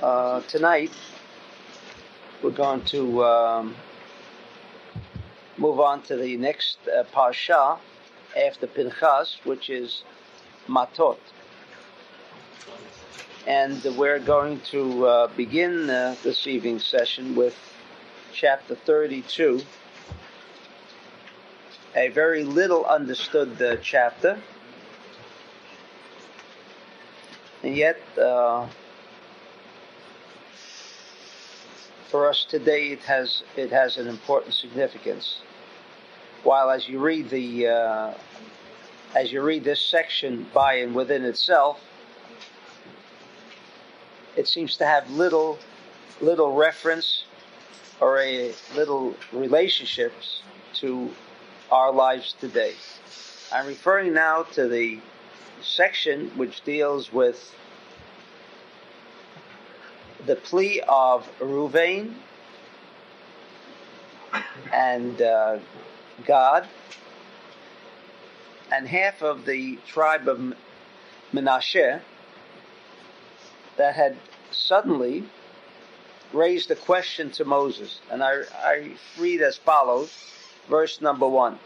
Tonight we're going to move on to the next Parsha after Pinchas, which is Matot. And we're going to begin this evening's session with chapter 32, a very little understood chapter, and yet for us today it has an important significance. While as you read this section by and within itself, it seems to have little reference or a little relationships to our lives today. I'm referring now to the section which deals with the plea of Reuven and God, and half of the tribe of Menashe that had suddenly raised a question to Moses. And I read as follows, verse number 1.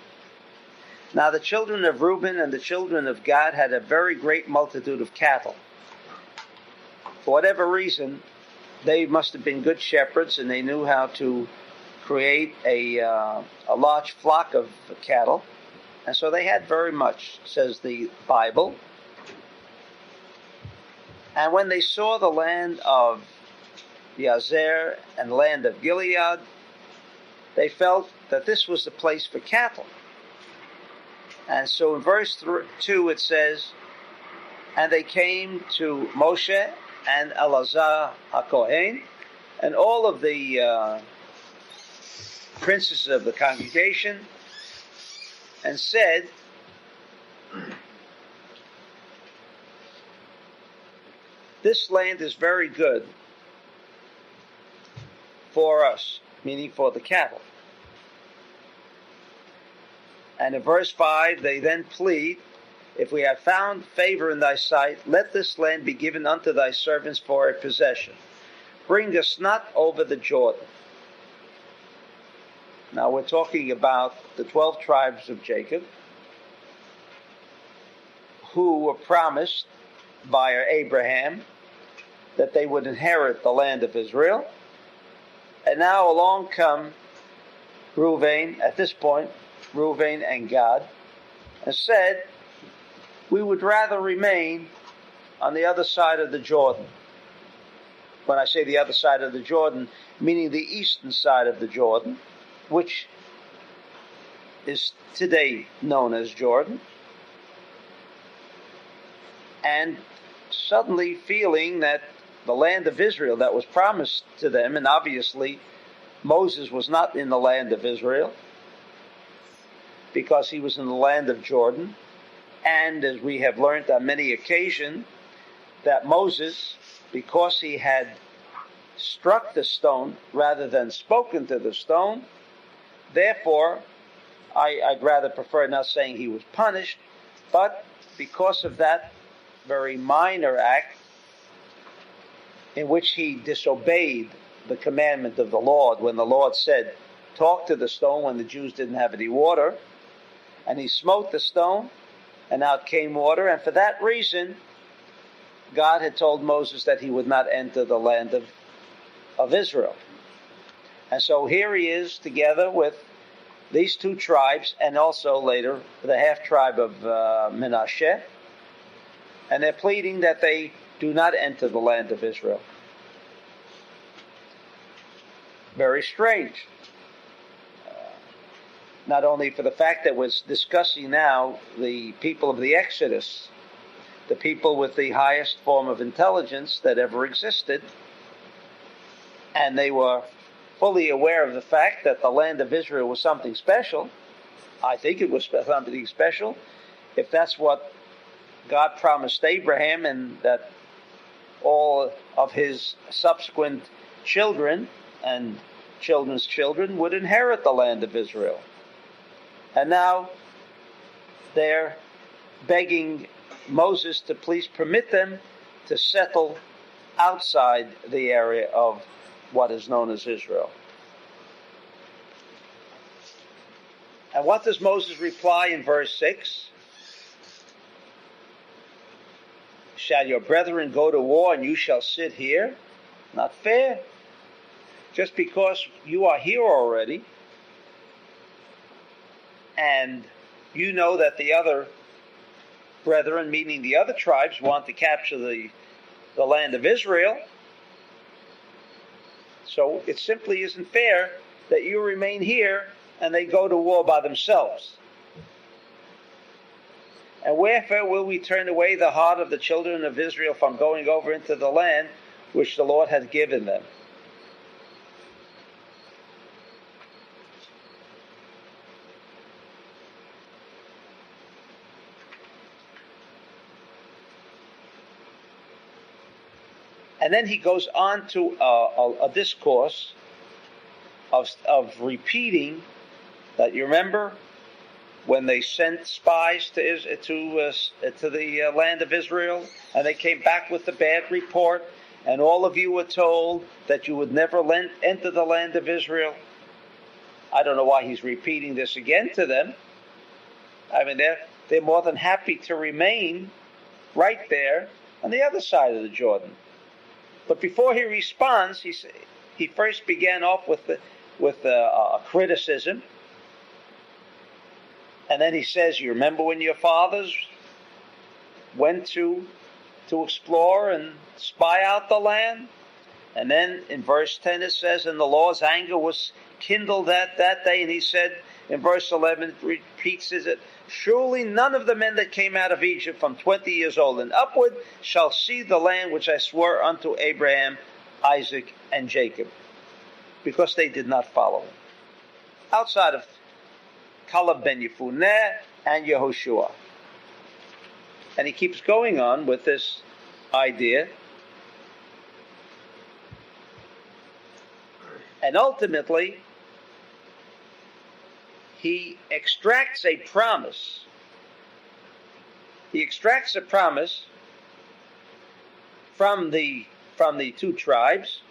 Now the children of Reuben and the children of Gad had a very great multitude of cattle. For whatever reason, they must have been good shepherds, and they knew how to create a large flock of cattle. And so they had very much, says the Bible. And when they saw the land of Yazer and the land of Gilead, they felt that this was the place for cattle. And so in verse 2 it says, and they came to Moshe and Elazar HaKohen and all of the princes of the congregation, and said, this land is very good for us, meaning for the cattle. And in verse 5, they then plead, if we have found favor in thy sight, let this land be given unto thy servants for a possession. Bring us not over the Jordan. Now we're talking about the 12 tribes of Jacob, who were promised by Abraham that they would inherit the land of Israel. And now along come Reuven, at this point, Reuven and Gad, and said, we would rather remain on the other side of the Jordan. When I say the other side of the Jordan, meaning the eastern side of the Jordan, which is today known as Jordan. And suddenly feeling that the land of Israel that was promised to them, and obviously Moses was not in the land of Israel because he was in the land of Jordan, and as we have learned on many occasions, that Moses, because he had struck the stone rather than spoken to the stone, therefore, I'd rather prefer not saying he was punished, but because of that very minor act in which he disobeyed the commandment of the Lord, when the Lord said, talk to the stone when the Jews didn't have any water, and he smote the stone, and out came water, and for that reason, God had told Moses that he would not enter the land of Israel. And so here he is together with these two tribes, and also later the half tribe of Menashe, and they're pleading that they do not enter the land of Israel. Very strange. Not only for the fact that we're discussing now the people of the Exodus, the people with the highest form of intelligence that ever existed, and they were fully aware of the fact that the land of Israel was something special. I think it was something special, if that's what God promised Abraham, and that all of his subsequent children and children's children would inherit the land of Israel. And now they're begging Moses to please permit them to settle outside the area of what is known as Israel. And what does Moses reply in verse 6? Shall your brethren go to war and you shall sit here? Not fair. Just because you are here already and you know that the other brethren, meaning the other tribes, want to capture the land of Israel. So it simply isn't fair that you remain here and they go to war by themselves. And wherefore will we turn away the heart of the children of Israel from going over into the land which the Lord has given them? And then he goes on to a discourse of repeating that. You remember when they sent spies to the land of Israel, and they came back with the bad report, and all of you were told that you would never enter the land of Israel. I don't know why he's repeating this again to them. I mean, they're more than happy to remain right there on the other side of the Jordan. But before he responds, he first began off with a criticism. And then he says, you remember when your fathers went to explore and spy out the land? And then in verse 10 it says, and the Lord's anger was kindled that day. And he said, in verse 11, repeats it, surely none of the men that came out of Egypt from 20 years old and upward shall see the land which I swore unto Abraham, Isaac, and Jacob, because they did not follow him. Outside of Caleb ben Yefuneh and Yehoshua. And he keeps going on with this idea. And ultimately, he extracts a promise. He extracts a promise from the two tribes,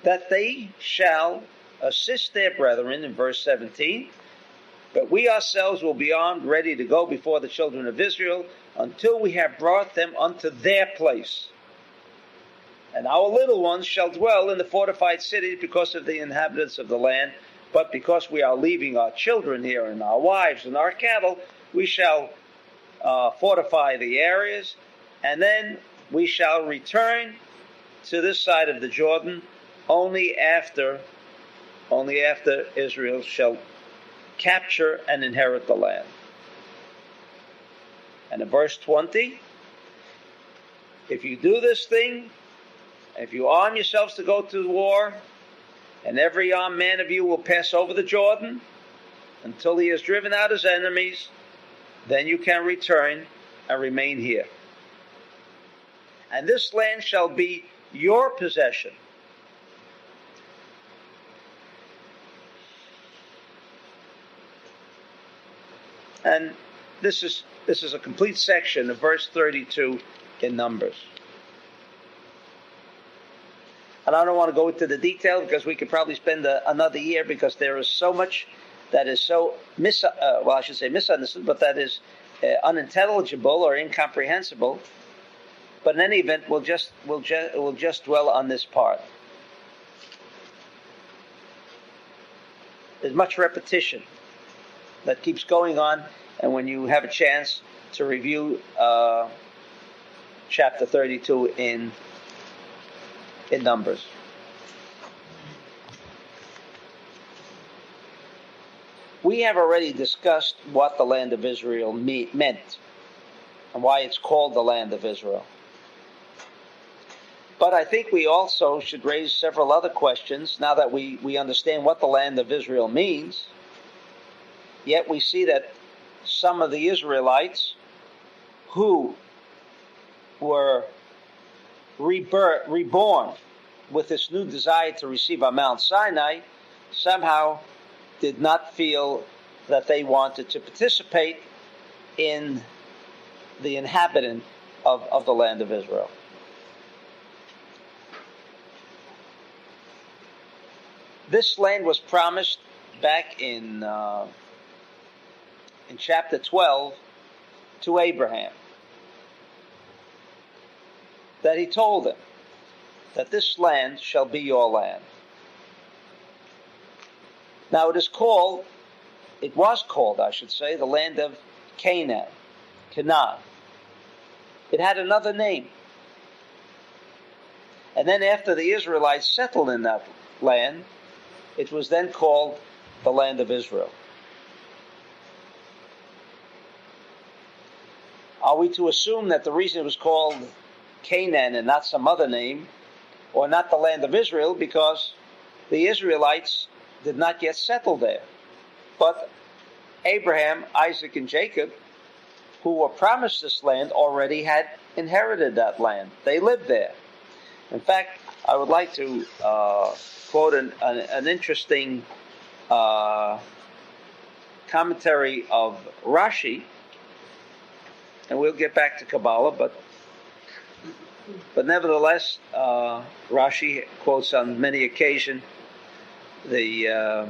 that they shall assist their brethren in verse 17, but we ourselves will be armed, ready to go before the children of Israel until we have brought them unto their place. And our little ones shall dwell in the fortified cities because of the inhabitants of the land, but because we are leaving our children here and our wives and our cattle, we shall fortify the areas, and then we shall return to this side of the Jordan only after Israel shall capture and inherit the land. And in verse 20, if you do this thing, if you arm yourselves to go to war, and every armed man of you will pass over the Jordan until he has driven out his enemies, then you can return and remain here. And this land shall be your possession. And this is a complete section of verse 32 in Numbers. And I don't want to go into the detail because we could probably spend another year, because there is so much that is so misunderstood, but that is unintelligible or incomprehensible. But in any event, we'll just dwell on this part. There's much repetition that keeps going on, and when you have a chance to review chapter 32 in Numbers. We have already discussed what the land of Israel meant and why it's called the land of Israel. But I think we also should raise several other questions now that we understand what the land of Israel means. Yet we see that some of the Israelites who were reborn with this new desire to receive on Mount Sinai somehow did not feel that they wanted to participate in the inhabitant of the land of Israel. This land was promised back in chapter 12 to Abraham. That he told him that this land shall be your land. Now it was called, I should say, the land of Canaan. It had another name. And then after the Israelites settled in that land, it was then called the land of Israel. Are we to assume that the reason it was called Canaan and not some other name, or not the land of Israel, because the Israelites did not yet settle there? But Abraham, Isaac, and Jacob, who were promised this land, already had inherited that land. They lived there. In fact, I would like to quote an interesting commentary of Rashi, and we'll get back to Kabbalah, but nevertheless, Rashi quotes on many occasions the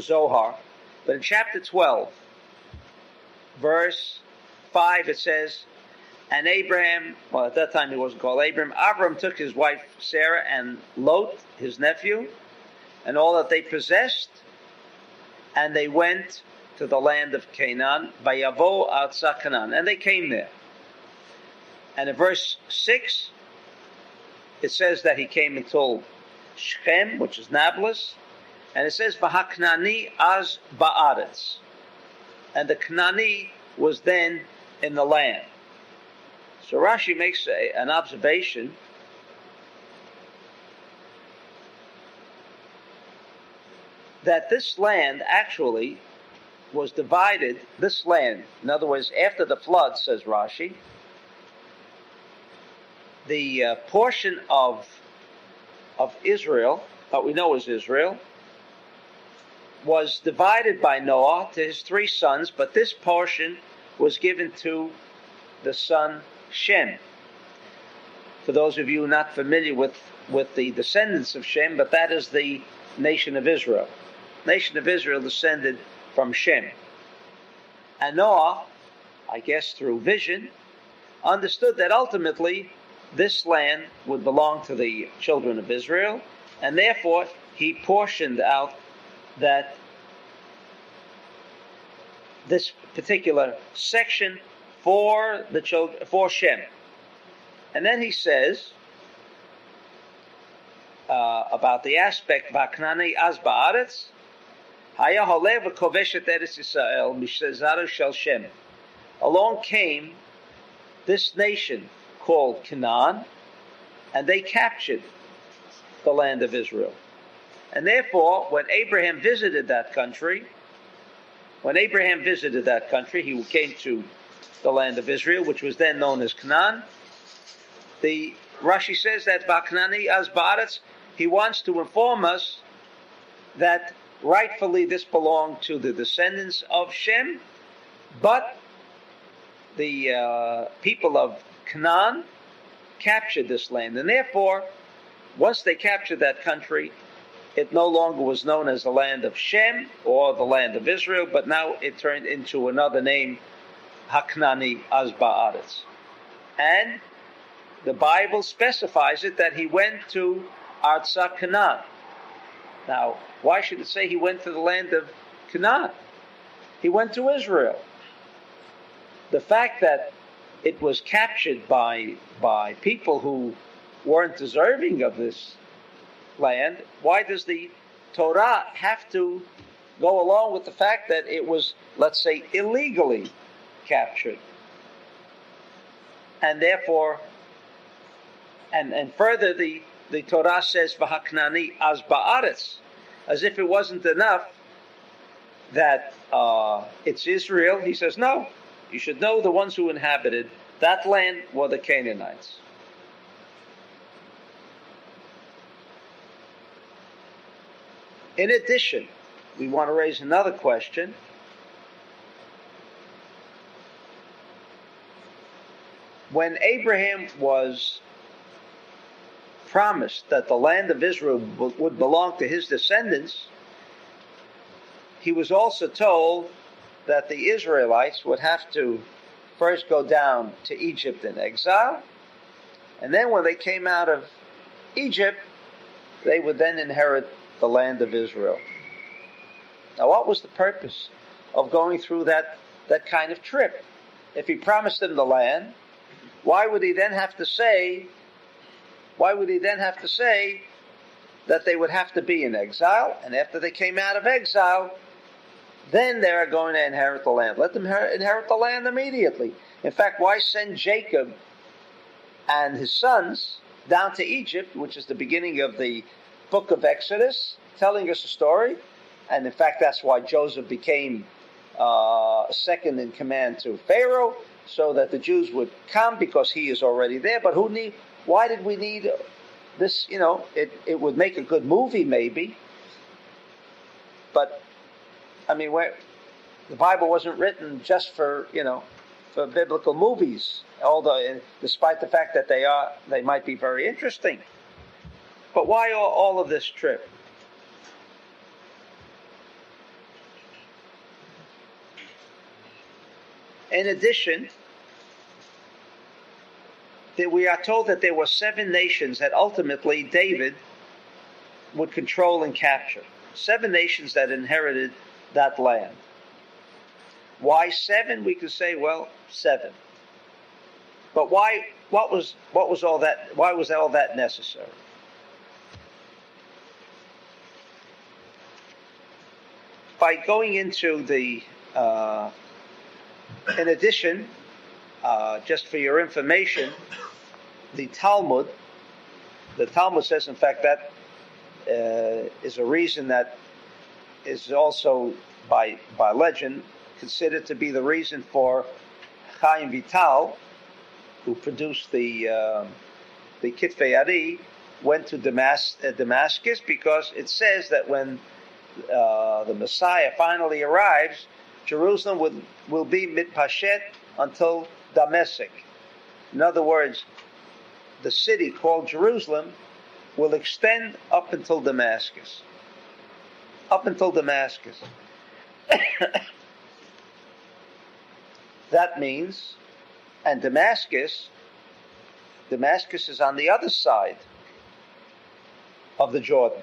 Zohar. But in chapter 12, verse 5, it says, and Abraham, well, at that time he wasn't called Abraham, Abram took his wife Sarah and Lot, his nephew, and all that they possessed, and they went to the land of Canaan, Vayavo Arza Canaan, and they came there. And in verse 6, it says that he came until Shechem, which is Nablus, and it says, V'haknani az ba'aretz, and the Canaanite was then in the land. So Rashi makes an observation that this land actually was divided, this land, in other words, after the flood, says Rashi, the portion of Israel, that we know is Israel, was divided by Noah to his 3 sons, but this portion was given to the son Shem. For those of you not familiar with the descendants of Shem, but that is the nation of Israel. Nation of Israel descended from Shem. And Noah, I guess through vision, understood that ultimately this land would belong to the children of Israel, and therefore he portioned out that this particular section for the children, for Shem. And then he says about the aspect Vaknani az ba'aretz, haya holeh v'koveshet eretz Yisrael mishazaru shel Shem. Along came this nation called Canaan, and they captured the land of Israel. And therefore, when Abraham visited that country, he came to the land of Israel, which was then known as Canaan. The Rashi says that Vaknani az ba'aretz, he wants to inform us that rightfully this belonged to the descendants of Shem, but the people of Canaan captured this land, and therefore, once they captured that country, it no longer was known as the land of Shem or the land of Israel, but now it turned into another name, Haknani az ba'aretz. And the Bible specifies it that he went to Arza Canaan. Now, why should it say he went to the land of Canaan? He went to Israel. The fact that it was captured by people who weren't deserving of this land, why does the Torah have to go along with the fact that it was, let's say, illegally captured? And therefore, and further, the Torah says, V'haknani az ba'aretz, as if it wasn't enough that it's Israel. He says, no, you should know the ones who inhabited that land were the Canaanites. In addition, we want to raise another question. when Abraham was promised that the land of Israel would belong to his descendants, he was also told that the Israelites would have to first go down to Egypt in exile, and then when they came out of Egypt, they would then inherit the land of Israel. Now, what was the purpose of going through that kind of trip? If he promised them the land, why would he then have to say that they would have to be in exile, and after they came out of exile, then they are going to inherit the land? Let them inherit the land immediately. In fact, why send Jacob and his sons down to Egypt, which is the beginning of the book of Exodus, telling us a story? And in fact, that's why Joseph became second in command to Pharaoh, so that the Jews would come, because he is already there. But why did we need this? It would make a good movie, maybe. But I mean, the Bible wasn't written just for biblical movies, although despite the fact that they might be very interesting. But why all of this trip? In addition, we are told that there were 7 nations that ultimately David would control and capture. 7 nations that inherited that land. Why 7? We could say, 7. But why? What was all that? Why was all that necessary? By going into the, in addition, just for your information, the Talmud says, in fact, that is a reason that is also by legend considered to be the reason for Chaim Vital, who produced the Kitvei Ari, went to Damascus, because it says that when the Messiah finally arrives, Jerusalem will be mitpashet until Damascus. In other words, the city called Jerusalem will extend up until Damascus. Up until Damascus. That means, and Damascus is on the other side of the Jordan.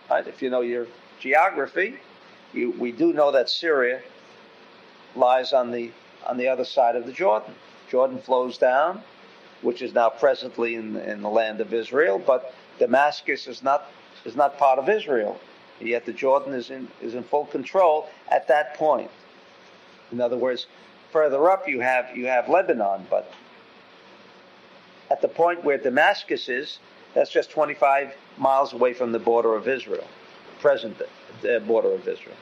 Right? If you know your geography, we do know that Syria lies on the other side of the Jordan. Jordan flows down, which is now presently in the land of Israel, but Damascus is not part of Israel. Yet the Jordan is in full control at that point. In other words, further up you have Lebanon, but at the point where Damascus is, that's just 25 miles away from the border of Israel, present border of Israel.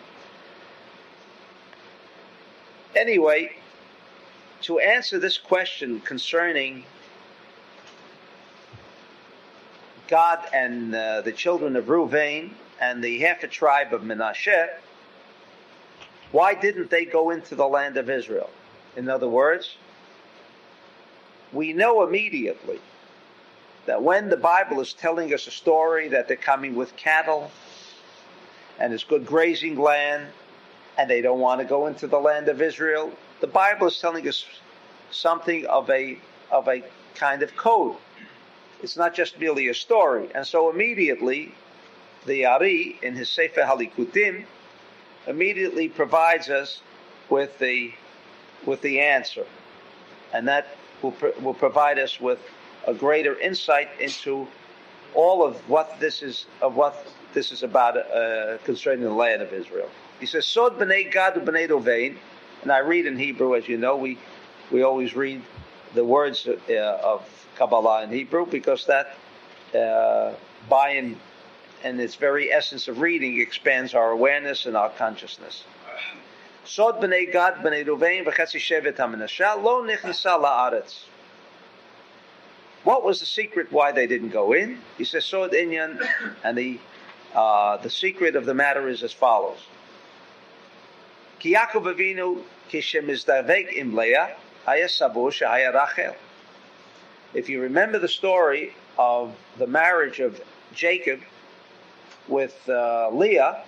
Anyway, to answer this question concerning God and the children of Reuven and the half a tribe of Menashe, why didn't they go into the land of Israel? In other words, we know immediately that when the Bible is telling us a story that they're coming with cattle and it's good grazing land and they don't want to go into the land of Israel, the Bible is telling us something of a kind of code. It's not just merely a story. And so immediately, the Ari, in his Sefer Halikutim, immediately provides us with the answer. And that will provide us with a greater insight into all of what this is about concerning the land of Israel. He says, Sod b'nei Gad u'b'nei Ruvain, and I read in Hebrew, as you know, we always read the words of Kabbalah in Hebrew, because that by in its very essence of reading expands our awareness and our consciousness. Sod b'nei Gad b'nei Ruvain v'chetzi shevet ha'menashe lo nichnasa la'aretz. What was the secret why they didn't go in? He says, Sod inyan, and the secret of the matter is as follows. Ki Yaakov Avinu kishemizdavek im Leah, haya savu shehaya Rachel. If you remember the story of the marriage of Jacob with Leah,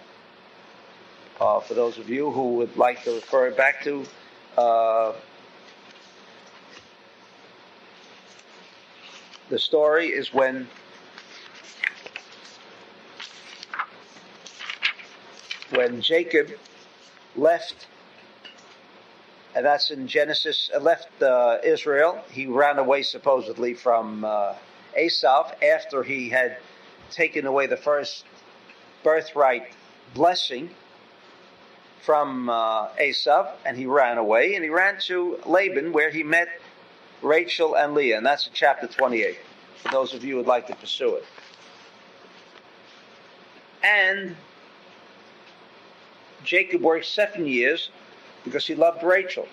for those of you who would like to refer back to the story, is when Jacob left, and that's in Genesis, left Israel. He ran away supposedly from Esau after he had taken away the first birthright blessing from Esau, and he ran away, and he ran to Laban, where he met Rachel and Leah, and that's in chapter 28, for those of you who would like to pursue it. And Jacob worked 7 years because he loved Rachel,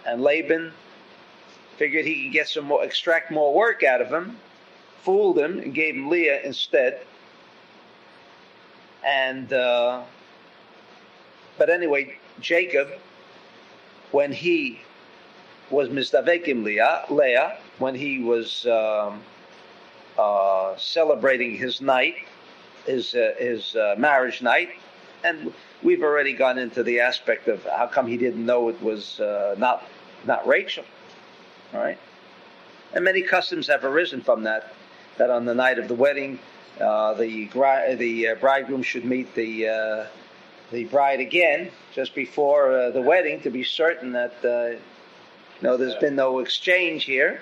and Laban figured he could get some more, extract more work out of him, fooled him, and gave him Leah instead. And but anyway, Jacob, when he was mizdavekim Leah, when he was celebrating his night, his marriage night, and we've already gone into the aspect of how come he didn't know it was not Rachel, all right? And many customs have arisen from that on the night of the wedding, the bridegroom should meet the bride again just before the wedding to be certain that there's been no exchange here.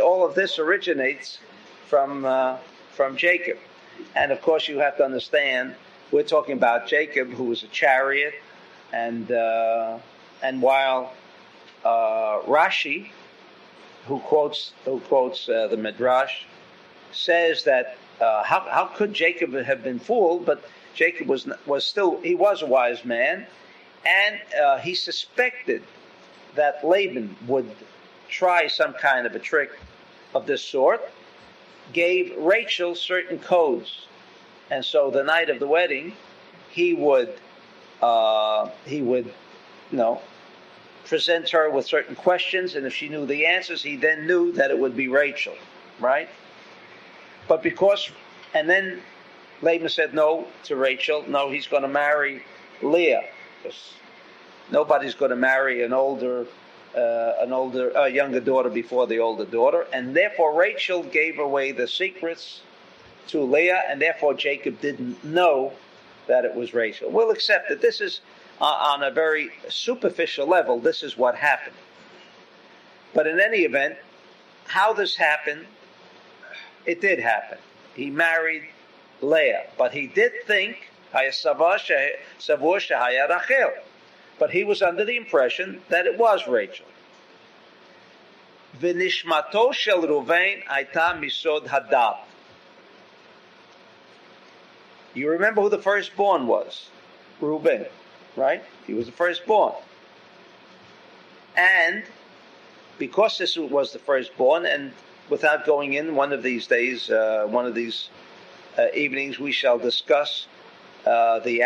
All of this originates from Jacob, and of course you have to understand we're talking about Jacob, who was a chariot, and while Rashi, who quotes the Midrash, says that how could Jacob have been fooled? But Jacob was a wise man, and he suspected that Laban would try some kind of a trick of this sort. Gave Rachel certain codes, and so the night of the wedding, he would present her with certain questions, and if she knew the answers, he then knew that it would be Rachel, right? But and then Laban said no to Rachel. No, he's going to marry Leah, because nobody's going to marry a younger daughter before the older daughter, and therefore Rachel gave away the secrets to Leah, and therefore Jacob didn't know that it was Rachel. We'll accept that this is on a very superficial level. This is what happened. But in any event, how this happened, it did happen. He married Leah, but he did think Rachel, but he was under the impression that it was Rachel. V'nishmato shel Ruvain hayta misod hadat. You remember who the firstborn was? Reuben, right? He was the firstborn. And because this was the firstborn, and without going in one of these days, one of these evenings, we shall discuss the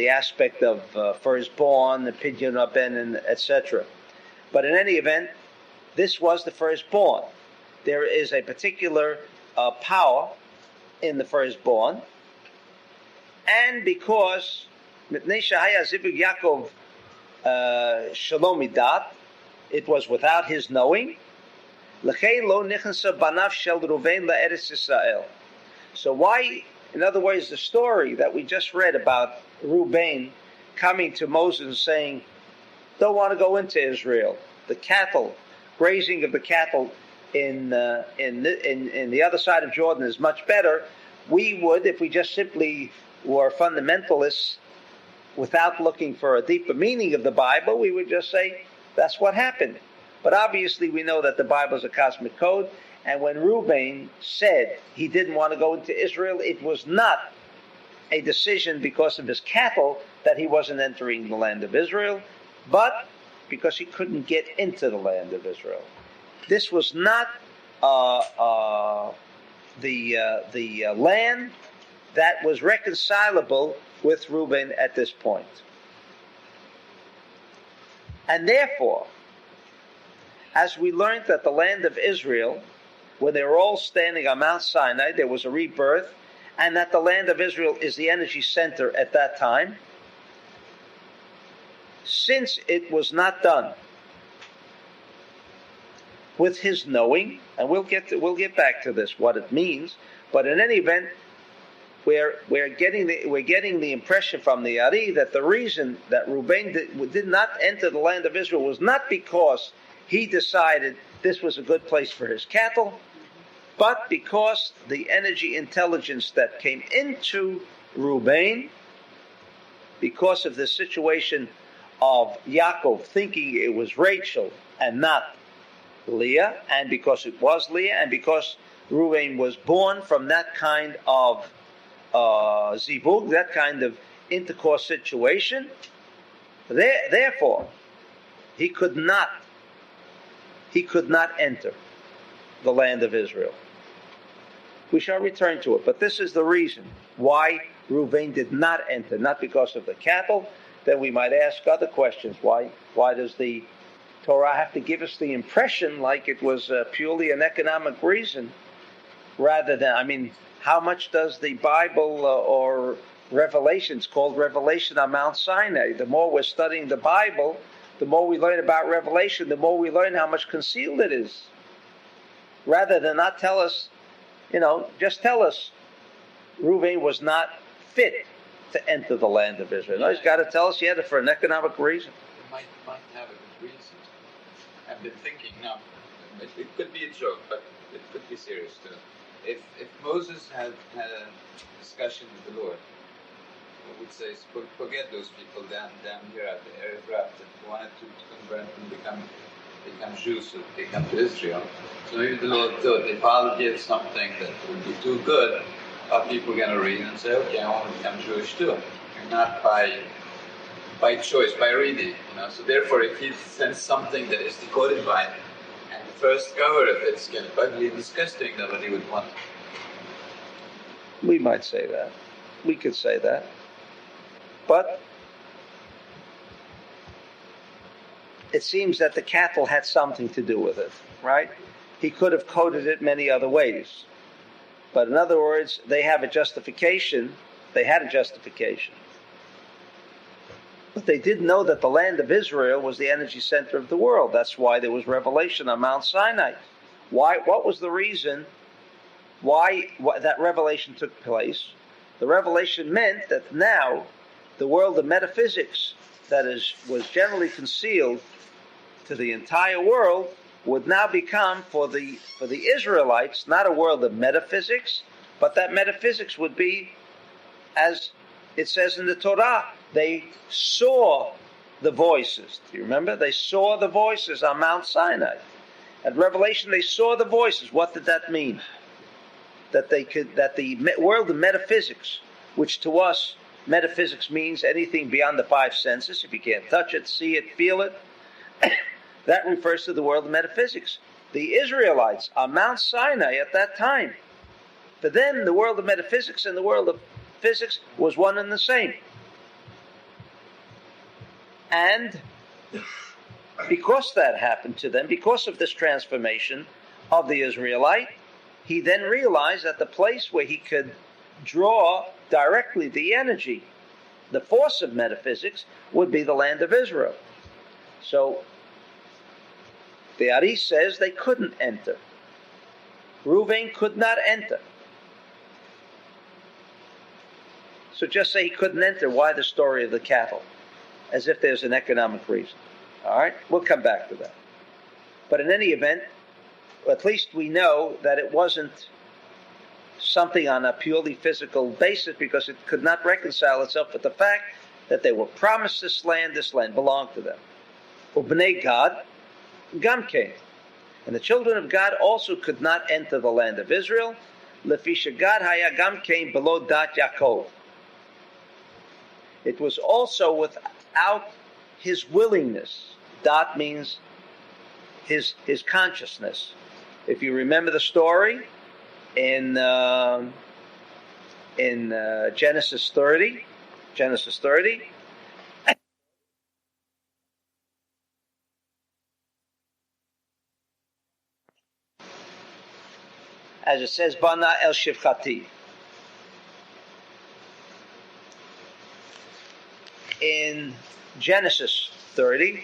aspect of firstborn, the pidyon rabben, and etc. But in any event, this was the firstborn. There is a particular power in the firstborn, and because Yaakov Shalomidat, it was without his knowing. So why, in other words, the story that we just read about Reuben coming to Moses and saying, don't want to go into Israel. The cattle, grazing of the cattle in the other side of Jordan is much better. We would, if we just simply were fundamentalists without looking for a deeper meaning of the Bible, we would just say that's what happened. But obviously we know that the Bible is a cosmic code, and when Reuben said he didn't want to go into Israel, it was not a decision because of his cattle that he wasn't entering the land of Israel, but because he couldn't get into the land of Israel. This was not the land that was reconcilable with Reuben at this point. And therefore, as we learned that the land of Israel, when they were all standing on Mount Sinai, there was a rebirth, and that the land of Israel is the energy center at that time, since it was not done with his knowing, and we'll get back to this, what it means, but in any event, we're getting the impression from the Ari that the reason that Reuben did not enter the land of Israel was not because he decided this was a good place for his cattle, but because the energy intelligence that came into Reuben, because of the situation of Yaakov thinking it was Rachel and not Leah, and because it was Leah, and because Reuben was born from that kind of zivug, that kind of intercourse situation, therefore he could not enter the land of Israel. We shall return to it, but this is the reason why Reuben did not enter, not because of the cattle. Then we might ask other questions. Why does the Torah have to give us the impression like it was purely an economic reason, rather than, how much does the Bible or Revelations, called Revelation on Mount Sinai, the more we're studying the Bible, the more we learn about Revelation, the more we learn how much concealed it is. Rather than not tell us, just tell us Reuben was not fit to enter the land of Israel. No, he's got to tell us he had it for an economic reason. It might have a good reason. I've been thinking now, it could be a joke, but it could be serious too. If Moses had a discussion with the Lord, I would say, forget those people down here at the Erev Rav that wanted to convert and become Jews, so they come to Israel. So maybe the Lord thought, if I'll give something that would be too good, are people going to read and say, okay, I want to become Jewish too? And not by choice, by reading. So therefore, if he sends something that is decoded by, and the first cover of it's kind of ugly and disgusting, nobody would want. We might say that. We could say that. But it seems that the cattle had something to do with it, right? He could have coded it many other ways. But in other words, they have a justification. They had a justification. But they didn't know that the land of Israel was the energy center of the world. That's why there was revelation on Mount Sinai. What was the reason why that revelation took place? The revelation meant that now the world of metaphysics that was generally concealed to the entire world would now become for the Israelites not a world of metaphysics, but that metaphysics would be, as it says in the Torah, they saw the voices. Do you remember? They saw the voices on Mount Sinai. At Revelation, they saw the voices. What did that mean? That the world of metaphysics, which to us, metaphysics means anything beyond the five senses. If you can't touch it, see it, feel it, that refers to the world of metaphysics. The Israelites on Mount Sinai at that time, for them, the world of metaphysics and the world of physics was one and the same. And because that happened to them, because of this transformation of the Israelite, he then realized that the place where he could draw directly the energy, the force of metaphysics, would be the land of Israel. So the Ari says they couldn't enter. Reuven could not enter. So just say he couldn't enter. Why the story of the cattle? As if there's an economic reason. All right? We'll come back to that. But in any event, at least we know that it wasn't something on a purely physical basis, because it could not reconcile itself with the fact that they were promised this land belonged to them. Ubnei Gad, Gam came. And the children of God also could not enter the land of Israel. Lefisha Gad haya Gam came below Dat Yaakov. It was also without his willingness. Dat means his consciousness. If you remember the story in Genesis 30, as it says, Bana el Shivchati. In Genesis 30,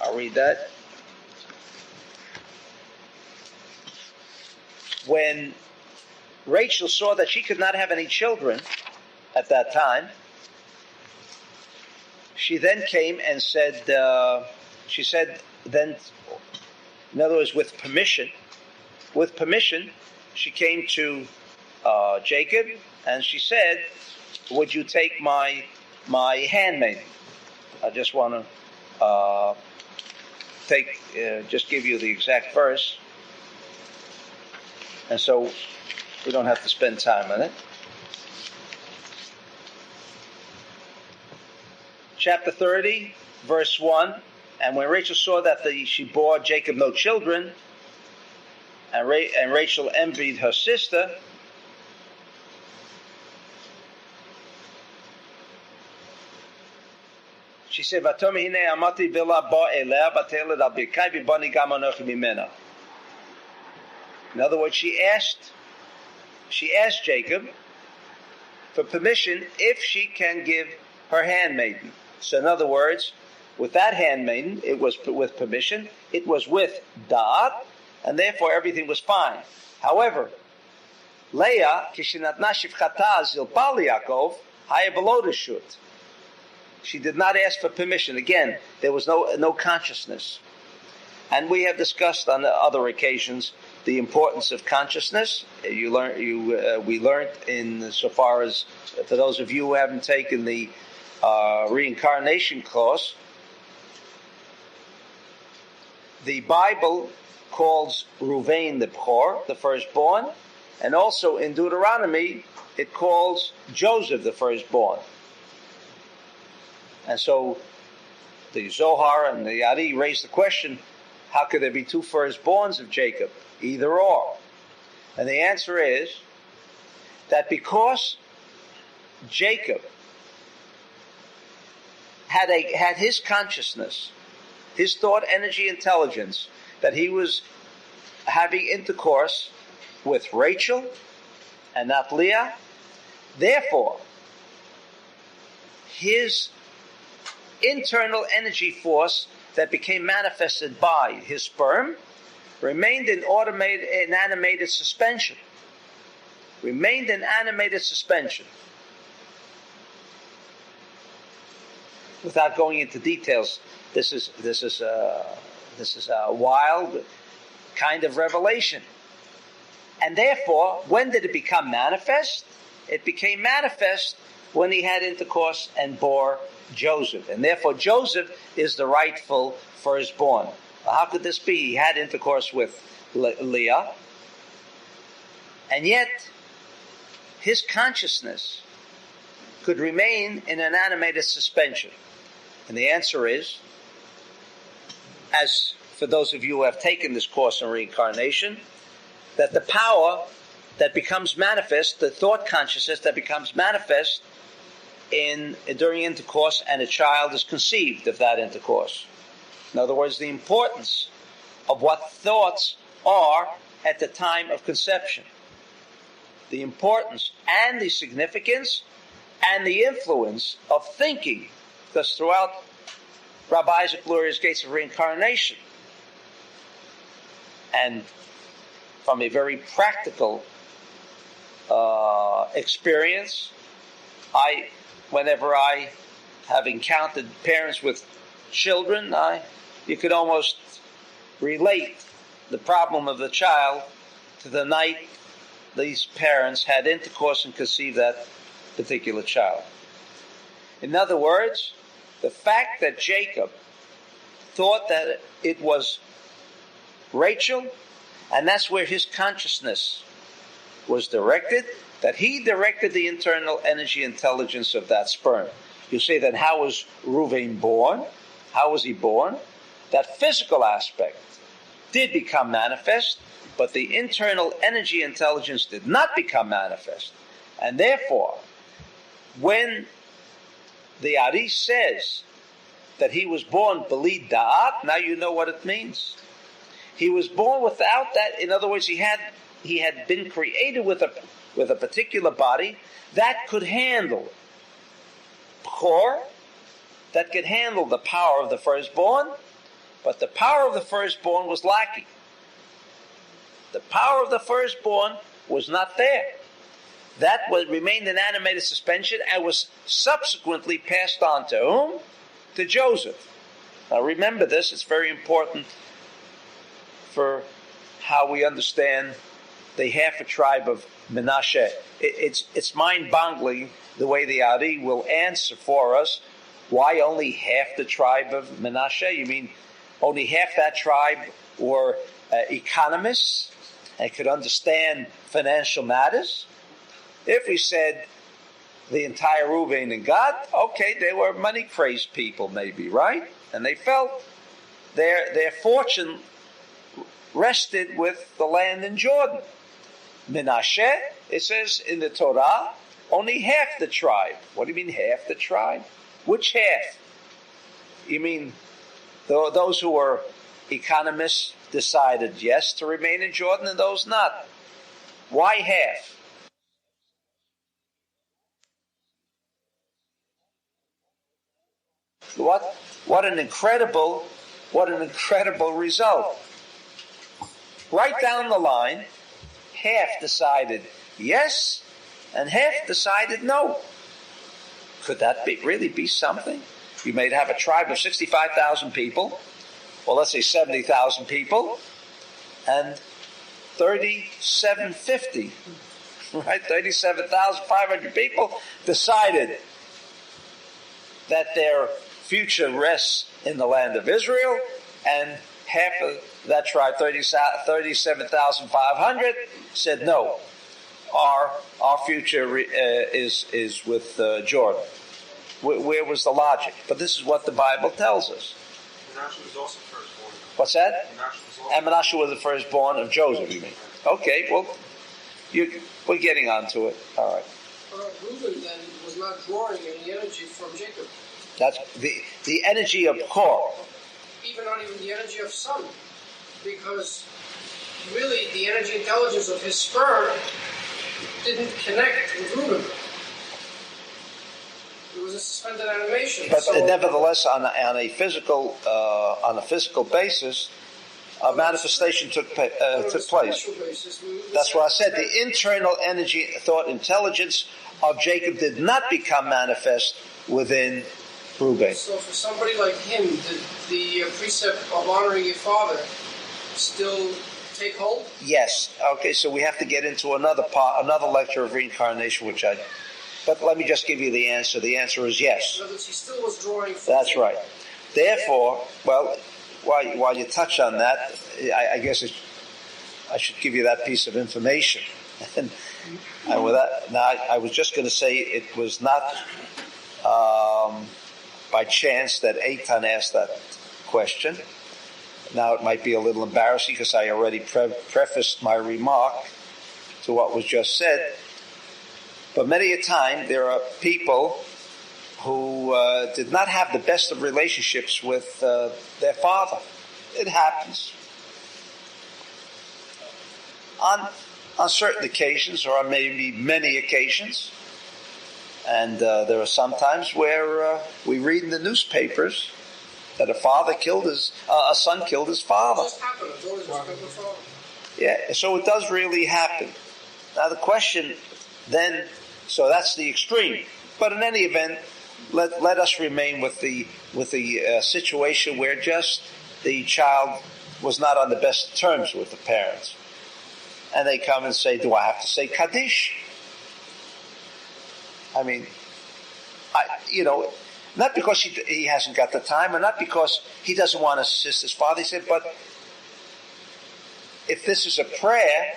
I'll read that. When Rachel saw that she could not have any children at that time, she then came and said, in other words, with permission, she came to Jacob and she said, would you take my handmaiden? I just want to just give you the exact verse, and so we don't have to spend time on it. Chapter 30, verse 1, and when Rachel saw that she bore Jacob no children, and Rachel envied her sister, she said, "Vatomi hine amati vila ba eleh bateled al birkai v'bani gam anochi mimena." In other words, she asked Jacob for permission if she can give her handmaiden. So in other words, with that handmaiden, it was with permission, it was with da'at, and therefore everything was fine. However, Leah, kishinatna shivchata zil bal Yaakov, haya below the shut. She did not ask for permission. Again, there was no consciousness. And we have discussed on other occasions the importance of consciousness. We learned in so far as, for those of you who haven't taken the reincarnation course, the Bible calls Ruvain the Bchor, the firstborn, and also in Deuteronomy it calls Joseph the firstborn. And so the Zohar and the Ari raised the question, how could there be two firstborns of Jacob? Either or. And the answer is that because Jacob had his consciousness, his thought, energy, intelligence, that he was having intercourse with Rachel and not Leah, therefore his internal energy force that became manifested by his sperm remained in animated suspension. Without going into details, this is a wild kind of revelation. And therefore, when did it become manifest? It became manifest when he had intercourse and bore Joseph. And therefore, Joseph is the rightful firstborn. Well, how could this be? He had intercourse with Leah, and yet his consciousness could remain in an animated suspension. And the answer is, as for those of you who have taken this course in reincarnation, that the power that becomes manifest, the thought consciousness that becomes manifest during intercourse, and a child is conceived of that intercourse. In other words, the importance of what thoughts are at the time of conception. The importance and the significance and the influence of thinking, because throughout Rabbi Isaac Luria's Gates of Reincarnation, and from a very practical experience, whenever I have encountered parents with children, you could almost relate the problem of the child to the night these parents had intercourse and conceived that particular child. In other words, the fact that Jacob thought that it was Rachel, and that's where his consciousness was directed, that he directed the internal energy intelligence of that sperm. You say, then how was Reuven born? How was he born? That physical aspect did become manifest, but the internal energy intelligence did not become manifest. And therefore, when the Ari says that he was born beli da'at, now you know what it means. He was born without that. In other words, he had he had been created with a particular body that could handle Bechor, that could handle the power of the firstborn, but the power of the firstborn was lacking. The power of the firstborn was not there. That remained in animated suspension and was subsequently passed on to whom? To Joseph. Now remember this, it's very important for how we understand the half a tribe of Menashe. It's mind-boggling the way the Ari will answer for us. Why only half the tribe of Menashe? You mean only half that tribe were economists and could understand financial matters? If we said the entire Reuben and Gad, okay, they were money-crazed people maybe, right? And they felt their fortune rested with the land in Jordan. Menashe, it says in the Torah, only half the tribe. What do you mean half the tribe? Which half? You mean those who were economists decided yes to remain in Jordan and those not? Why half? What an incredible result. Right down the line, half decided yes, and half decided no. Could that really be something? You may have a tribe of 65,000 people, or let's say 70,000 people, and 3,750, right? 37,500 people decided that their future rests in the land of Israel, and half of that tribe, 37,500, said no. Our future is with Jordan. Where was the logic? But this is what the Bible tells us. Menashe was also firstborn. What's that? Menashe was the firstborn of Joseph, you mean? Okay, well, we're getting onto it. All right. Reuben then was not drawing any energy from Jacob. That's the energy of Bechor. Not even the energy of son, because really the energy intelligence of his sperm didn't connect with Reuben. It was a suspended animation. But nevertheless, on a physical basis, a manifestation took place. That's what I said. The internal energy, thought, intelligence of Jacob did not become manifest within Reuben. So for somebody like him, did the precept of honoring your father still take hold? Yes. Okay, so we have to get into another lecture of reincarnation, but let me just give you the answer. The answer is yes. In other words, he still was drawing from That's right. Therefore, well, while you touch on that, I guess I should give you that piece of information. and with that, now I was just going to say it was not by chance that Eitan asked that question. Now it might be a little embarrassing because I already prefaced my remark to what was just said. But many a time there are people who did not have the best of relationships with their father. It happens. On certain occasions, or on maybe many occasions. And there are some times where we read in the newspapers that a son killed his father. It just happened. It's always happened before. Yeah, so it does really happen. Now the question then, so that's the extreme. But in any event, let us remain with the situation where just the child was not on the best terms with the parents, and they come and say, "Do I have to say Kaddish?" I mean, not because he hasn't got the time, or not because he doesn't want to assist his father. He said, but if this is a prayer,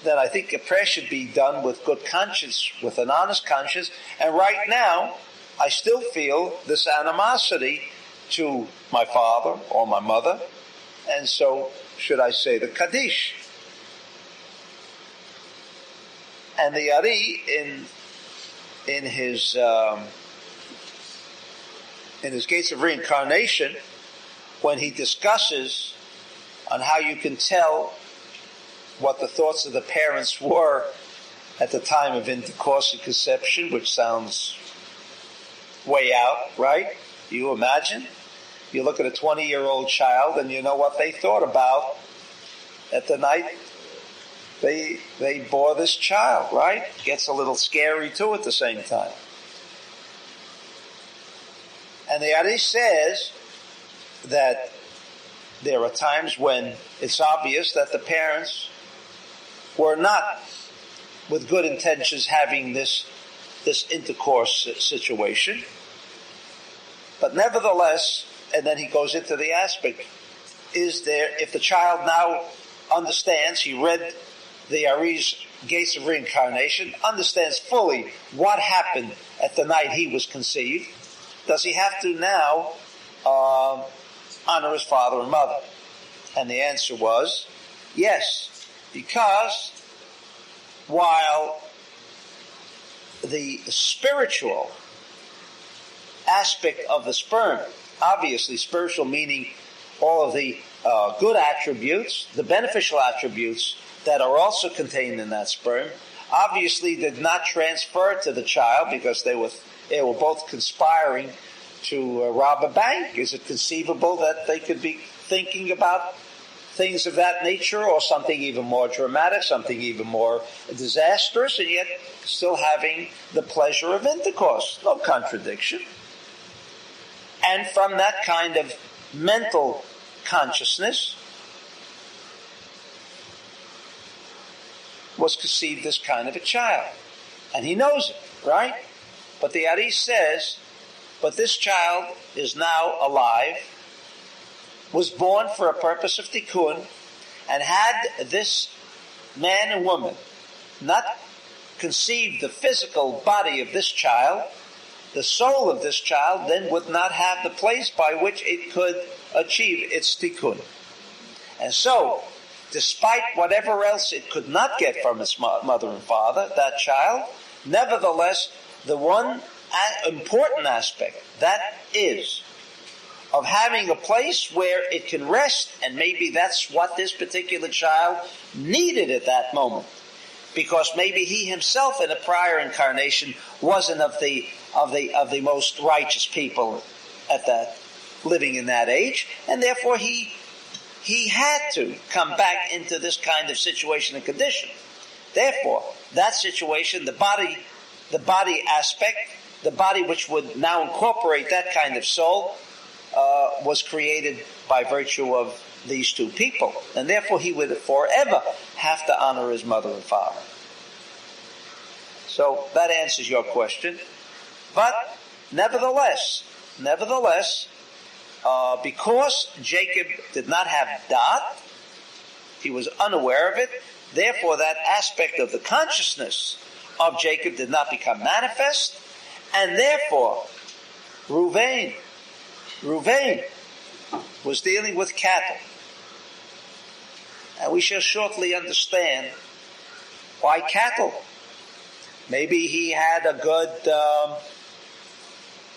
then I think a prayer should be done with good conscience, with an honest conscience. And right now, I still feel this animosity to my father or my mother, and so should I say the Kaddish? And the Ari in his Gates of Reincarnation, when he discusses on how you can tell what the thoughts of the parents were at the time of intercourse and conception, which sounds way out, right? You imagine? You look at a 20-year-old child and you know what they thought about at the night they bore this child, right? Gets a little scary too at the same time. And the Ari says that there are times when it's obvious that the parents were not with good intentions having this intercourse situation. But nevertheless, and then he goes into the aspect, is there, if the child now understands, he read the Ari's Gates of Reincarnation, understands fully what happened at the night he was conceived, does he have to now honor his father and mother? And the answer was yes, because while the spiritual aspect of the sperm, obviously spiritual meaning all of the good attributes, the beneficial attributes that are also contained in that sperm, obviously did not transfer to the child because they were both conspiring to rob a bank. Is it conceivable that they could be thinking about things of that nature, or something even more dramatic, something even more disastrous, and yet still having the pleasure of intercourse? No contradiction. And from that kind of mental consciousness was conceived this kind of a child. And he knows it, right? But the Ari says, but this child is now alive, was born for a purpose of tikkun, and had this man and woman not conceived the physical body of this child, the soul of this child then would not have the place by which it could achieve its tikkun. And so, despite whatever else it could not get from its mother and father, that child, nevertheless, the one important aspect, that is, of having a place where it can rest, and maybe that's what this particular child needed at that moment, because maybe he himself in a prior incarnation wasn't of the most righteous people at that, living in that age, and therefore he had to come back into this kind of situation and condition. Therefore, that situation, the body aspect, the body which would now incorporate that kind of soul, was created by virtue of these two people. And therefore he would forever have to honor his mother and father. So that answers your question. But nevertheless, because Jacob did not have dot, he was unaware of it, therefore that aspect of the consciousness of Jacob did not become manifest, and therefore Reuven was dealing with cattle. And we shall shortly understand why cattle. Maybe he had a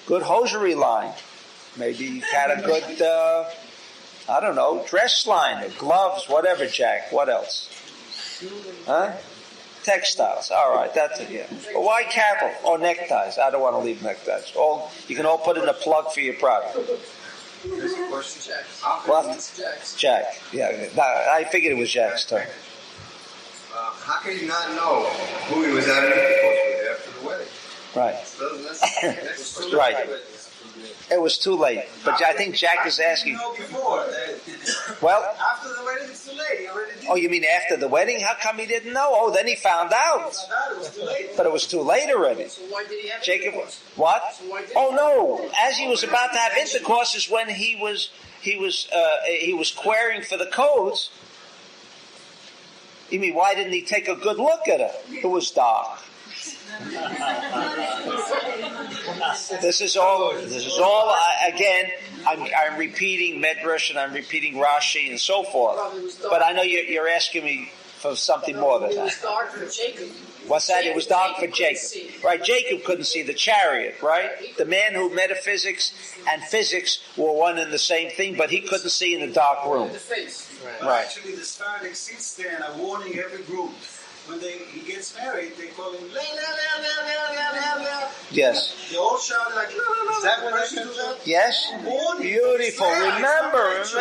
good hosiery line. Maybe he had a good, dress line, or gloves, whatever, Jack. What else? Huh? Textiles. All right, that's it, yeah. But why cattle? Or neckties? I don't want to leave neckties. You can all put in a plug for your product. What? Jack. Yeah, I figured it was Jack's turn. How can you not know who he was having intercourse with after the wedding? Right. Right. It was too late. But I think Jack is asking. Well, after the wedding, it's too late. He already did. Oh, you mean after the wedding? How come he didn't know? Oh, then he found out. It was too late. But it was too late already. So why did he have Jacob, intercourse? what? So why did Oh no! As he was about to have intercourse is when he was querying for the codes. You mean why didn't he take a good look at her? It was dark. This is all. Again, I'm repeating Medrash and I'm repeating Rashi and so forth. But I know you're asking me for something more than It was that. dark for Jacob. What's that? It was dark for Jacob. Right, Jacob couldn't see the chariot, right? The man who metaphysics and physics were one and the same thing, but he couldn't see in a dark room. The face. Right. Actually, the Sephardic sits there and are warning every group. When he gets married, they call him la la la la la la la. Yes. They all shout like la la la. Is that what they do that? Yes. Beautiful. Remember. It's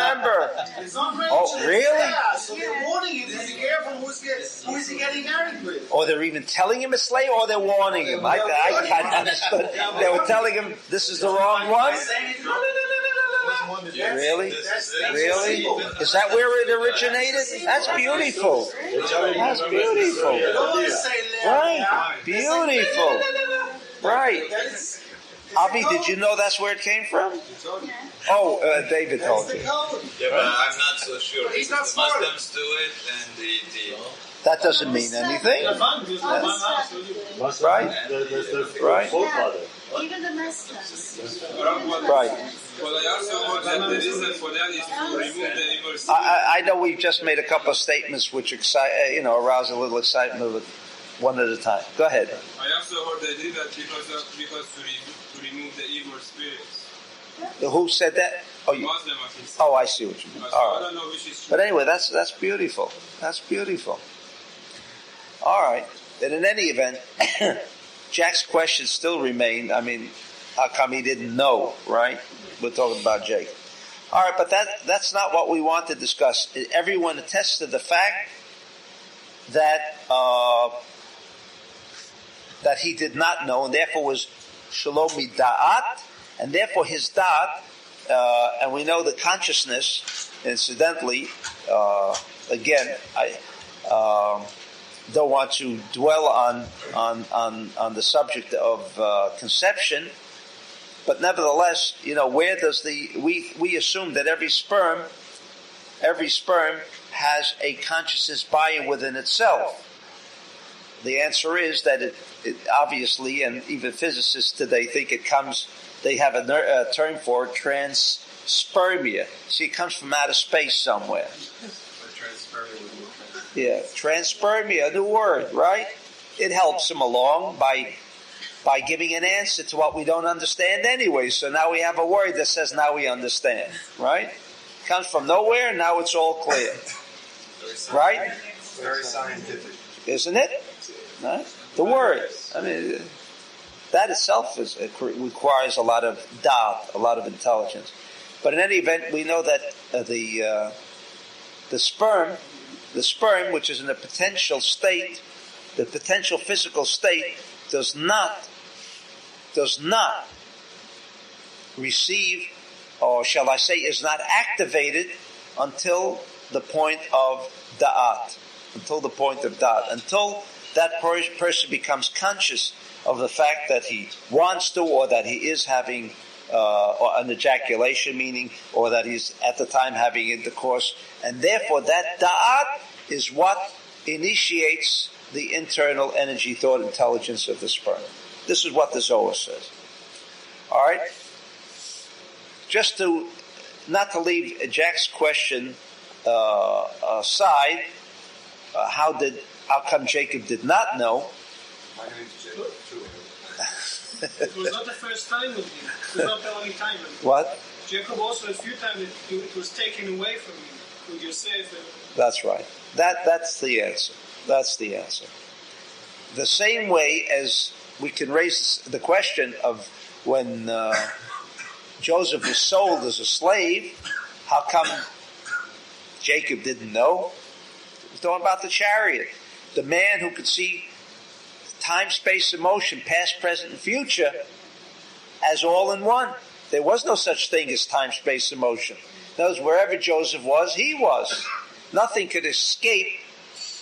not Rachel. Oh, really? Yeah, so they're warning him to be careful who is he getting married with. Or they're even telling him it's Leah, or they're warning him. I understood. They were telling him this is the wrong one. Really? Really? Is that where it originated? That's beautiful. That's beautiful. Right. Beautiful. Right. Abi, did you know that's where it came from? Oh, David told you. Yeah, but I'm not so sure. He's not the smart. Muslims do it, and the That doesn't mean anything. Right? Right? Even the Muslims. Right. Well, I also heard that the reason for that is to remove the immersion. I know we've just made a couple of statements which arouse a little excitement one at a time. Go ahead. I also heard they did that because to remove the evil spirits. Who said that? Oh, Muslim, I think. oh, I see what you mean. So All I don't right. know which is true. But anyway, that's beautiful. That's beautiful. All right. And in any event, Jack's questions still remain. I mean, how come he didn't know, right? We're talking about Jake. All right, but that's not what we want to discuss. Everyone attests to the fact that that he did not know, and therefore was shalom da'at, and therefore his da'at, and we know the consciousness, incidentally, again, I don't want to dwell on the subject of conception, but nevertheless, where does we assume that every sperm has a consciousness buy-in within itself. The answer is that it obviously, and even physicists today think they have a term for it, transspermia. See, it comes from outer space somewhere. Yeah, transspermia, a new word, right? It helps them along by giving an answer to what we don't understand anyway. So now we have a word that says now we understand, right? It comes from nowhere, now it's all clear. Right? Very scientific. Isn't it? Right? The word. I mean, that itself requires a lot of doubt, a lot of intelligence. But in any event, we know that the sperm, which is in a potential state, the potential physical state, does not receive, or shall I say, is not activated until the point of da'at, until that person becomes conscious of the fact that he wants to, or that he is having or an ejaculation, meaning, or that he's at the time having intercourse, and therefore that da'at is what initiates the internal energy, thought, intelligence of the sperm. This is what the Zohar says. All right? Just not to leave Jack's question aside, how come Jacob did not know? My name's Jacob, too. It was not the first time with him. It was not the only time. What? Jacob also a few times it was taken away from him with Yosef. That's right. That's the answer. That's the answer. The same way as we can raise the question of when Joseph was sold as a slave, how come Jacob didn't know? We're talking about the chariot. The man who could see time, space, and motion, past, present, and future, as all in one. There was no such thing as time, space, and motion. In other words, wherever Joseph was, he was. Nothing could escape.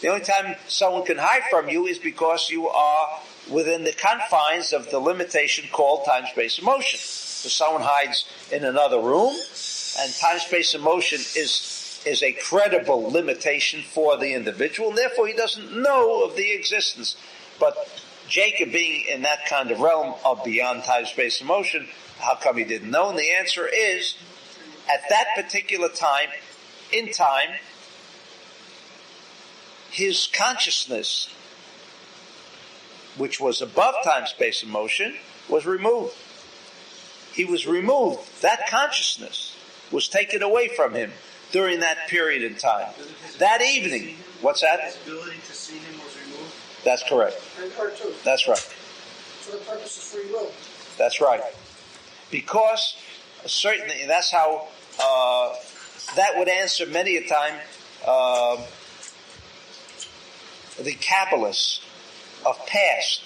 The only time someone can hide from you is because you are within the confines of the limitation called time, space, and motion. So someone hides in another room, and time, space, and motion is a credible limitation for the individual, and therefore he doesn't know of the existence. But Jacob, being in that kind of realm of beyond time, space, and motion, how come he didn't know? And the answer is, at that particular time, in time, his consciousness, which was above time, space, and motion, was removed. He was removed. That consciousness was taken away from him. during that period in time. That evening, what's that? His ability to see him was removed. That's correct. And her too. That's right. For the purpose of free will. That's right. Because certainly, that's how that would answer many a time the Kabbalists of past.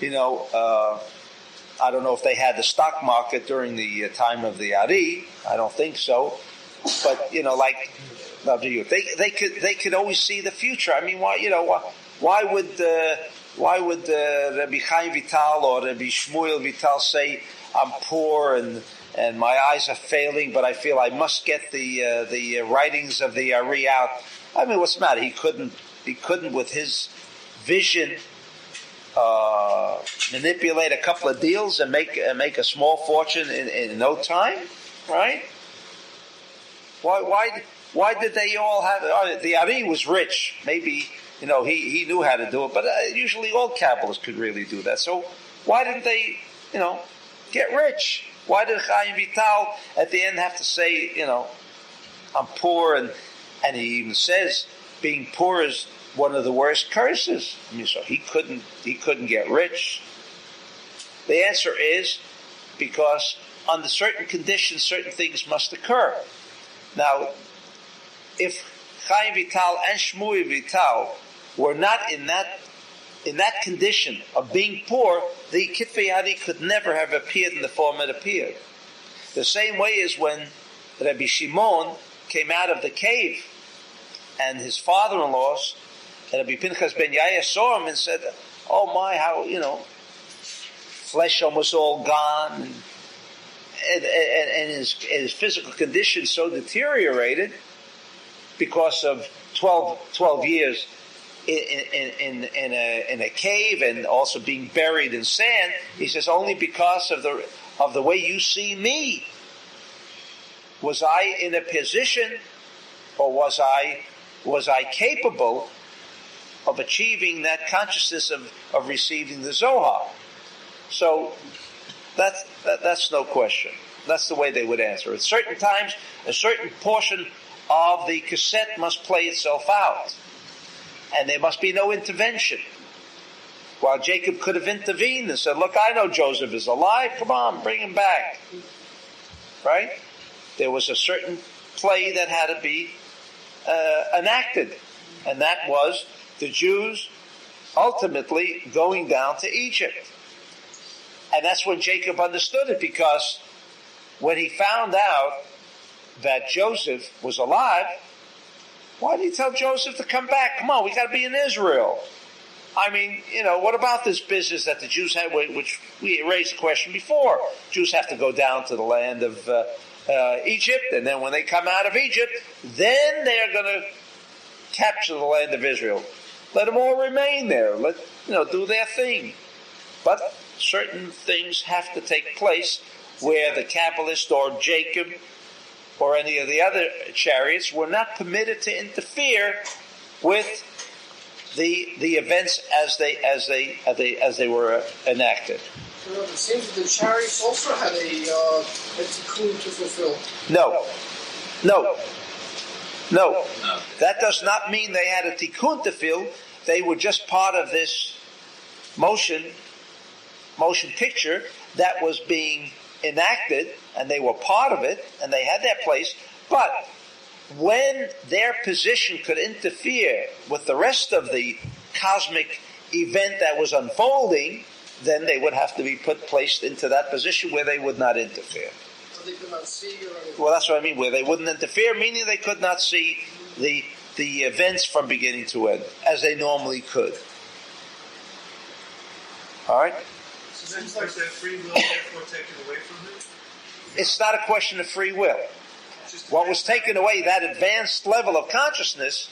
I don't know if they had the stock market during the time of the Ari. I don't think so. But they could always see the future. I mean, why would Rabbi Chaim Vital or Rabbi Shmuel Vital say, I'm poor and my eyes are failing, but I feel I must get the writings of the Ari out? I mean, what's the matter? He couldn't with his vision manipulate a couple of deals and make a small fortune in no time, right? Why did they all have? The Ari was rich. Maybe he knew how to do it, but usually all Kabbalists could really do that. So why didn't they get rich? Why did Chaim Vital at the end have to say I'm poor, and he even says being poor is one of the worst curses. I mean, so he couldn't get rich. The answer is because under certain conditions, certain things must occur. Now, if Chaim Vital and Shmuel Vital were not in that condition of being poor, the Kitvei Ari could never have appeared in the form it appeared. The same way as when Rabbi Shimon came out of the cave, and his father-in-law, Rabbi Pinchas ben Yair, saw him and said, "Oh my, how flesh almost all gone, and his physical condition so deteriorated because of 12 years in a cave and also being buried in sand." He says, "Only because of the way you see me, was I in a position, or was I capable of achieving that consciousness of receiving the Zohar?" So that's no question. That's the way they would answer. At certain times, a certain portion of the cassette must play itself out, and there must be no intervention. While Jacob could have intervened and said, "Look, I know Joseph is alive. Come on, bring him back." Right? There was a certain play that had to be enacted, and that was the Jews ultimately going down to Egypt. And that's when Jacob understood it, because when he found out that Joseph was alive, why did he tell Joseph to come back? Come on, we got to be in Israel. I mean, what about this business that the Jews had, which we raised the question before? Jews have to go down to the land of Egypt, and then when they come out of Egypt, then they're going to capture the land of Israel. Let them all remain there. Let do their thing. But certain things have to take place where the Kabbalist or Jacob or any of the other chariots were not permitted to interfere with the events as they were enacted. It seems that the chariots also had a tikkun to fulfill. No. That does not mean they had a tikkun to fill. They were just part of this motion picture that was being enacted, and they were part of it, and they had their place. But when their position could interfere with the rest of the cosmic event that was unfolding, then they would have to be placed into that position where they would not interfere. So they could not see or anything. Well, that's what I mean, where they wouldn't interfere, meaning they could not see the events from beginning to end, as they normally could. All right? So seems like their free will therefore taken away from them? It's not a question of free will. What was taken away, that advanced level of consciousness,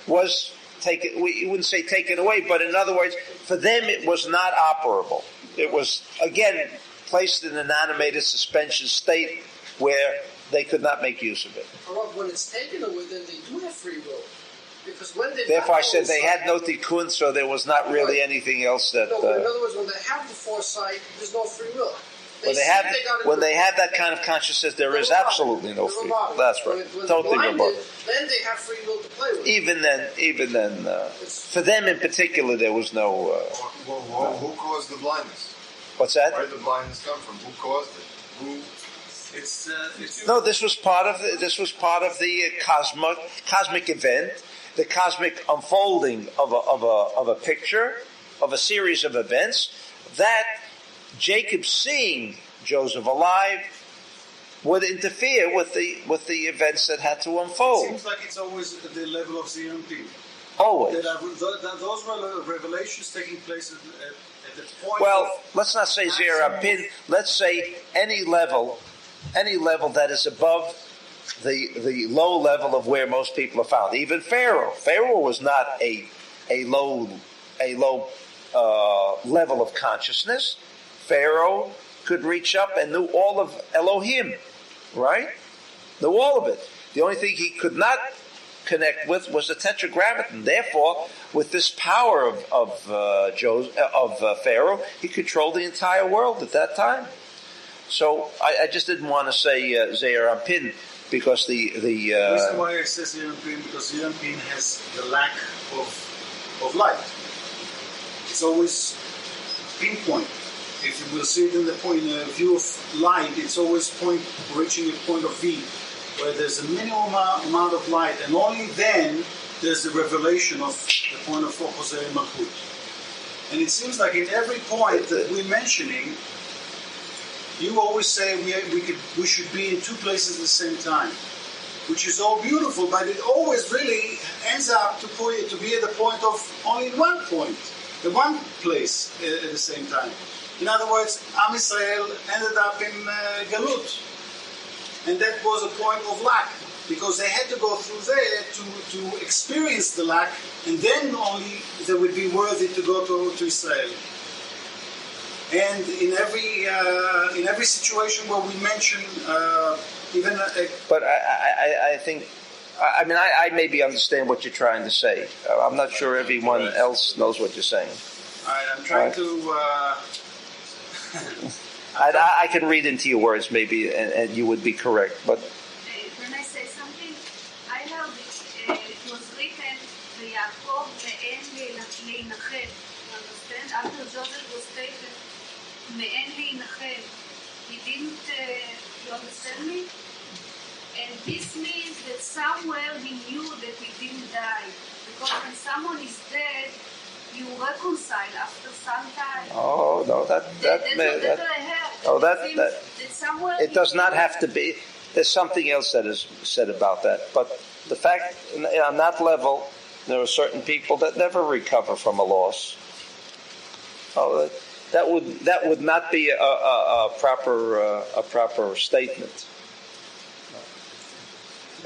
was taken. We wouldn't say taken away, but in other words, for them it was not operable. It was, again, placed in an animated suspension state where they could not make use of it. When it's taken away, then they do have free will. Because when they therefore, I said they had no tikkun, so there was not really anything else that... No, but in other words, when they have the foresight, there's no free will. When they have that kind of consciousness, there is absolutely no fear. That's right. Totally remote. Then they have free will to play with. Even then, for them in particular, there was no. Who caused the blindness? What's that? Where did the blindness come from? Who caused it? Who? No, this was part of the cosmic event, the cosmic unfolding of a picture, of a series of events that Jacob, seeing Joseph alive, would interfere with the events that had to unfold. It seems like it's always at the level of ZMP. Always. Those were revelations taking place at the point. Well, let's not say Zerampin. Let's say any level that is above the low level of where most people are found. Even Pharaoh. Pharaoh was not a low level of consciousness. Pharaoh could reach up and knew all of Elohim, right? Knew all of it. The only thing he could not connect with was the Tetragrammaton. Therefore, with this power of Pharaoh, he controlled the entire world at that time. So I just didn't want to say Zeir Anpin because the reason why I say Zeir Anpin because Zeir Anpin has the lack of light. It's always pinpoint. If you will see it in the point of view of light, it's always reaching a point of V where there's a minimum amount of light, and only then there's the revelation of the point of Hosea Malchut. And it seems like in every point that we're mentioning, you always say we should be in two places at the same time, which is all beautiful, but it always really ends up to be at the point of only one point, the one place at the same time. In other words, Am Yisrael ended up in Galut, and that was a point of lack, because they had to go through there to experience the lack, and then only they would be worthy to go to Israel. And in every situation where we mention but I think, I mean, I maybe understand what you're trying to say. I'm not sure everyone else knows what you're saying. All right, I'm trying to. I can read into your words maybe, and you would be correct. But when I say something, I heard it was written, "Yaakov ve'en le'inachem." You understand? After Joseph was taken, "Me'en le'inachem." He didn't. You understand me? And this means that somewhere he knew that he didn't die, because when someone is dead, you reconcile after some time. Oh no, that it does not have to be. There's something else that is said about that. But the fact on that level, there are certain people that never recover from a loss. Oh, that would not be a proper statement.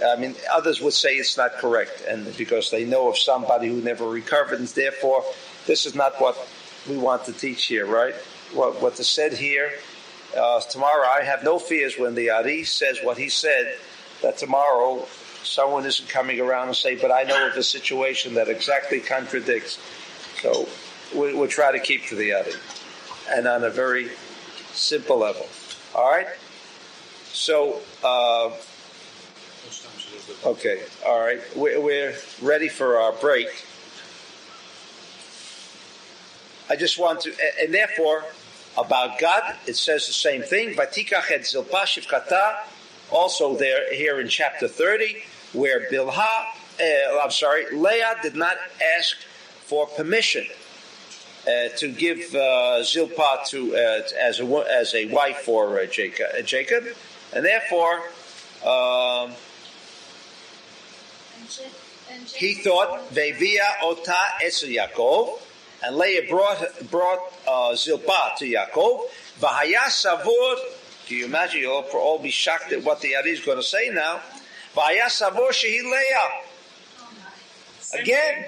I mean, others would say it's not correct, and because they know of somebody who never recovered, and therefore, this is not what we want to teach here, right? What is said here, tomorrow I have no fears when the Ari says what he said, that tomorrow someone isn't coming around and say, but I know of a situation that exactly contradicts. So we'll try to keep to the Ari, and on a very simple level. All right? So, okay, all right. We're ready for our break. I just want to, and therefore, about God, it says the same thing. Vatikach et zilpa shivchata, also there here in chapter 30, where Leah did not ask for permission to give Zilpah as a wife for Jacob, and therefore. He thought Ve'via ota esel Yaakov, and Leah brought Zilpah to Yaakov. V'haya savur. Can you imagine? You'll all be shocked at what the Ari is going to say now. V'haya savur shehi Leah. Again,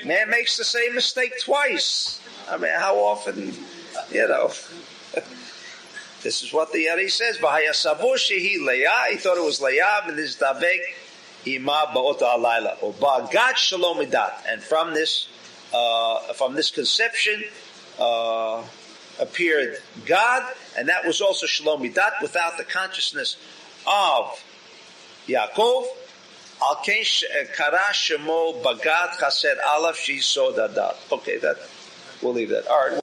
man makes the same mistake twice. I mean, how often? This is what the Ari says. V'haya savur shehi Leah. He thought it was Leah, and this davek. Ima ba'ota alayla, or ba'gat shalom midat, and from this conception, appeared God, and that was also Shalom Midat, without the consciousness of Yaakov. Al Ken Kara Shemo Bagad Chased Alaf Shisod Hadat. Okay, we'll leave that. All right.